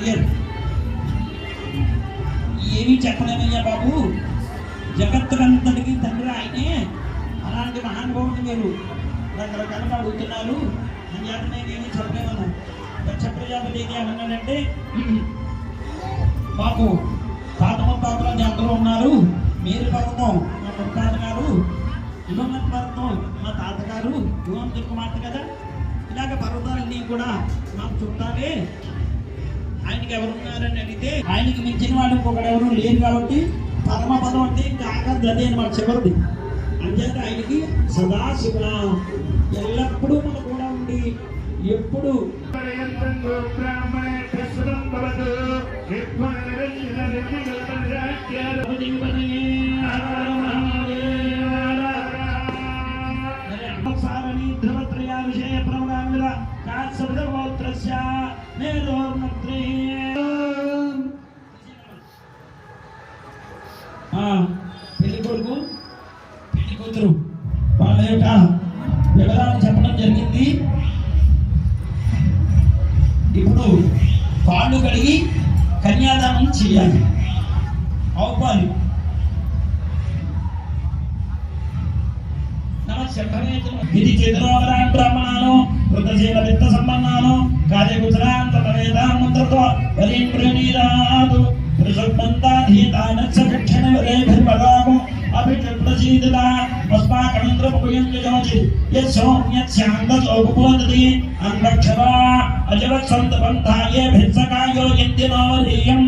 అడిగారు. ఏమీ చెప్పలేమయ్యా బాబు, జగత్తుకంతటికి తండ్రి ఆయనే, అలాంటి మహానుభావుని మీరు రకరకాలుగా అడుగుతున్నారు అని చేత నేనేమీ చెప్పలేమన్నా. దక్ష ప్రజాపతి ఏమన్నాడంటే, మాకు తాత ముత్తాతలు అందరూ ఉన్నారు, మీరు పర్వతం మా ముత్తాత గారు, హిమవత్ పర్వతం మా తాతగారు, హిమవంతుడి కుమార్తె కదా, ఇలాగ పర్వతాలన్నీ కూడా మాకు చుట్టాలే. ఆయనకి ఎవరున్నారని అడిగితే ఆయనకి మించిన వాడు ఇంకొకడు ఎవరు లేరు కాబట్టి పరమపదం అంటే ఇంకా ఆఖరి గదే అనమాట, చివరిది. అంచేత ఆయనకి సదాశివ ఎల్లప్పుడూ మన కూడా ఉండి ఎప్పుడు ధ్రువత్రయ విషయ ప్రవణాంగుల కాత్సర్వోత్రస్య మేధోర్మత్రే పెళ్లి కొడుకు పెళ్లి కూతురు వాళ్ళ యొక్క వివరాలు చెప్పడం జరిగింది. ఇప్పుడు కాళ్ళు కడిగి కన్యాదానం చేయాలి. అవుపాలి ఇది చేతురోగరాన్ బ్రాహ్మణాను వృతశీల విత్త సంబంధాను కార్యగుజరాంత వేదామంత్రతో వరీం ప్రణీరాదు పురుషోత్తంతాధీతానక్షణ వరేభిర్వరాము అభిప్రసీదిత వస్మాకమంత్రముపయంజోచి యస్సౌమ్యస్యాందోపబోధతి అంధక్షరా అజవత్సంతపంథాయే భిత్సకాయో యంతినోరీయం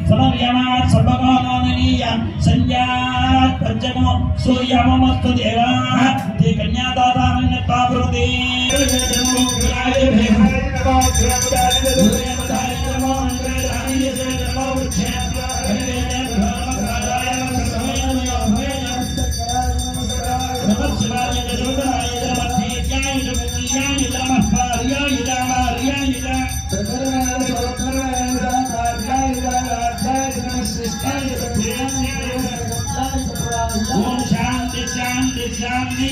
సమర్యమాత్ సర్వకానోననీయ సంజాత్ పంచమో సూర్యమమస్తు దేవాః తే కన్యాదాతామన్యతావృతే ఓం శాంతి శాంతి శాంతి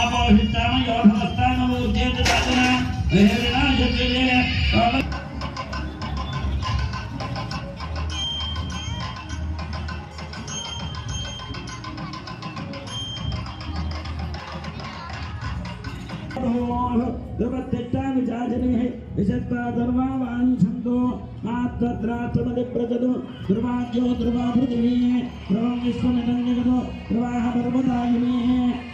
అపోహితామయో భవస్థానమూర్జేతదాతన విహరణాయతే ప్రజలు ధ్రువాజ్యో ధ్రువా పృథివీ ధ్రువం విశ్వమిదంజగదో ధ్రువాః పర్వతాయిమే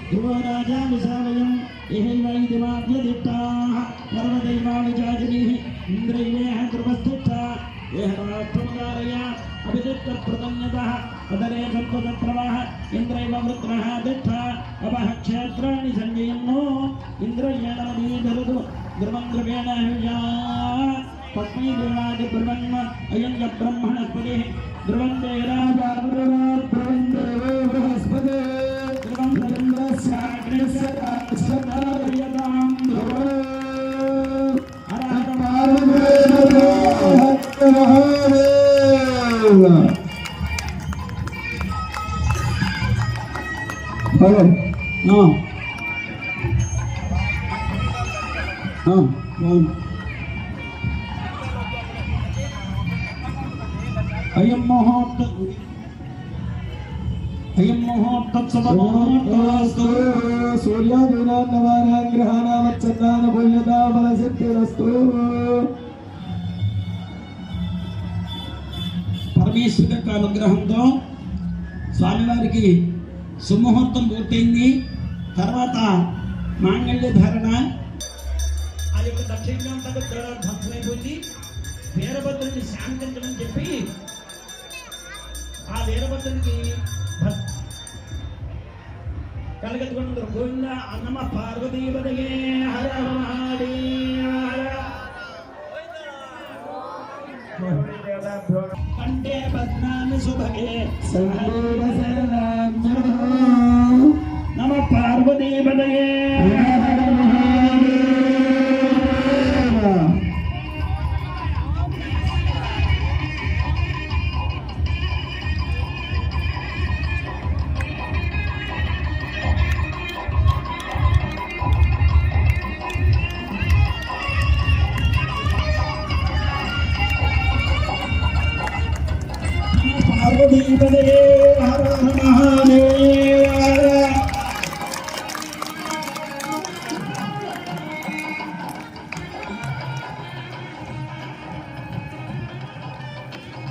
ధ్రువో రాజా విశాలయం ఇహైవైదివాద్యదిత్తాః పర్వతైవావిజాజినీః ఇంద్రైవేహ ధ్రువస్థితా ఏహ రాష్ట్రముదారయ అభిదిత్తప్రదన్యతః అదరే సంపదప్రవాహ ఇంద్రైవ వృత్రః దిత్త అపః క్షేత్రాణి సంజయన్నో ఇంద్రయేణ నదీధరదు ధ్రువం ధ్రువేణ హృజా పద్మై దేవాది బ్రహ్మ అయం బ్రహ్మణస్పతి ధ్రువం దేరాజా ధ్రువం దేవో బృహస్పతి ధ్రువం చంద్రస్యాగ్నిస్య కాశ్యతారయతాం ధ్రువో అయం ముహూర్తత్సమముహూర్తోస్తు సూర్యాదీనాన్నవానాగ్రహానామచ్చన్నానభూయతాఫలసిద్ధిరస్తు. పరమేశ్వర యొక్క అనుగ్రహంతో స్వామివారికి సుముహూర్తం పూర్తయింది. తర్వాత మాంగళ్య ధారణ ఆ యొక్క దక్షిణాంతకు ధ్వంసమైపోయింది. వీరభద్రుడిని శాంతించమని చెప్పి ఆ వీరభద్రుడికి కలగట్టుకుంటారు. గోవింద అన్నమ పార్వతీపదయే హర కంటే పద్నామి సుభగే నమ పార్వతీపదయే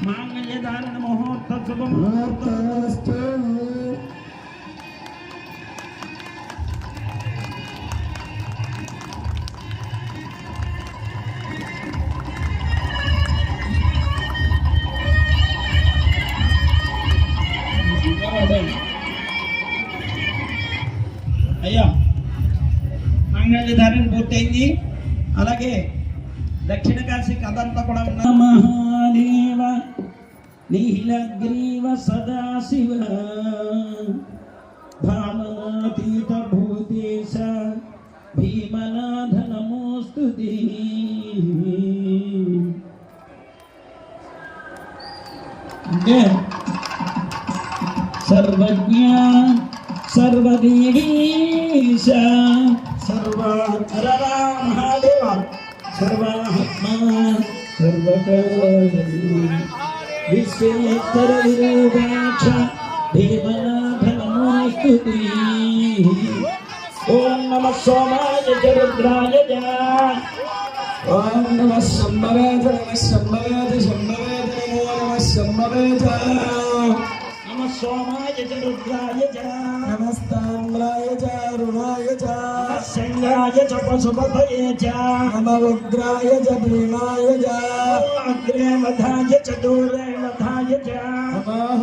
మాంగళ్యధారణ ముహూర్త శుభముహూర్తస్తు. అయ్యా మంగళధారణ పూర్తయింది. అలాగే దక్షిణ కాశీ కథ అంతా కూడా ఉన్న మహాదేవ నీలగ్రీవ సదాశివ భావనాతీత భూతేశ భీమనాథ నమోస్తుతే. సర్వజ్ఞ సర్వదేవీశ సర్వాకర మహాదేవ సర్వాత్మా సర్వకారణి విశ్వేశ్వర విరూపాక్ష భీమనాథ నమోస్తుతే. ఓం నమః సోమాయ చ రుద్రాయ చ. ఓం నమః శంభవేద నమః శంభవేద శంభవేద నమో నమః శంభవేద. నమః సోమాయ చ రుద్రాయ చ. నమస్తామ్రాయ చ అరుణాయ చ. శంగాయ చ పశుపతయే చ. నమ రుద్రాయ చ భీమాయ చ. అగ్రే వధాయ చ దూరే వధాయ చ. నమః